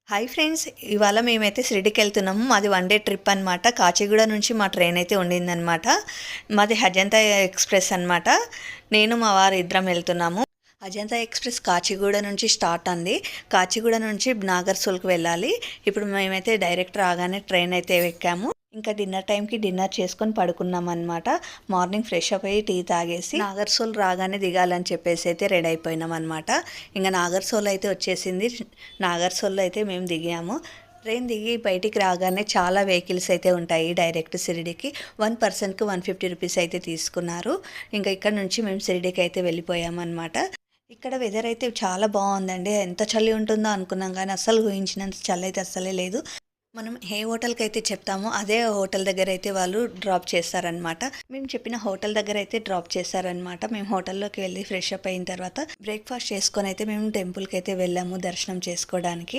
Hi friends, ఇవాళ మేమైతే షిరిడీకి వెళ్తున్నాము. మాది వన్ డే ట్రిప్ అనమాట. కాచిగూడ నుంచి మా ట్రైన్ అయితే ఉండిందనమాట. మాది అజంతా ఎక్స్ప్రెస్ అనమాట. నేను మా వారు ఇద్దరం వెళ్తున్నాము. అజంతా ఎక్స్ప్రెస్ కాచిగూడ నుంచి స్టార్ట్ అంది. కాచిగూడ నుంచి నాగర్సోల్కి వెళ్ళాలి. ఇప్పుడు మేమైతే డైరెక్ట్ రాగానే ట్రైన్ అయితే ఎక్కాము. ఇంకా డిన్నర్ టైంకి డిన్నర్ చేసుకొని పడుకున్నాం అనమాట. మార్నింగ్ ఫ్రెష్ అప్ అయ్యి టీ తాగేసి నాగర్సోల్ రాగానే దిగాలని చెప్పేసి అయితే రెడీ అయిపోయినాం అనమాట. ఇంకా నాగర్సోల్ అయితే వచ్చేసింది. నాగర్సోల్లో అయితే మేము దిగాము. ట్రైన్ దిగి బయటికి రాగానే చాలా వెహికల్స్ అయితే ఉంటాయి డైరెక్ట్ షిరిడీకి. 1 పర్సన్కి 150 రూపీస్ అయితే తీసుకున్నారు. ఇంకా ఇక్కడ నుంచి మేము షిరిడీకి అయితే వెళ్ళిపోయామన్నమాట. ఇక్కడ వెదర్ అయితే చాలా బాగుందండి. ఎంత చలి ఉంటుందో అనుకున్నాం కానీ అస్సలు ఊహించినంత చలి అయితే అస్సలే లేదు. మనం ఏ హోటల్కి అయితే చెప్తామో అదే హోటల్ దగ్గర అయితే వాళ్ళు డ్రాప్ చేస్తారనమాట. మేము చెప్పిన హోటల్ దగ్గర అయితే డ్రాప్ చేస్తారనమాట. మేము హోటల్లోకి వెళ్ళి ఫ్రెష్ అప్ అయిన తర్వాత బ్రేక్ఫాస్ట్ చేసుకొని అయితే మేము టెంపుల్కి అయితే వెళ్ళాము దర్శనం చేసుకోవడానికి.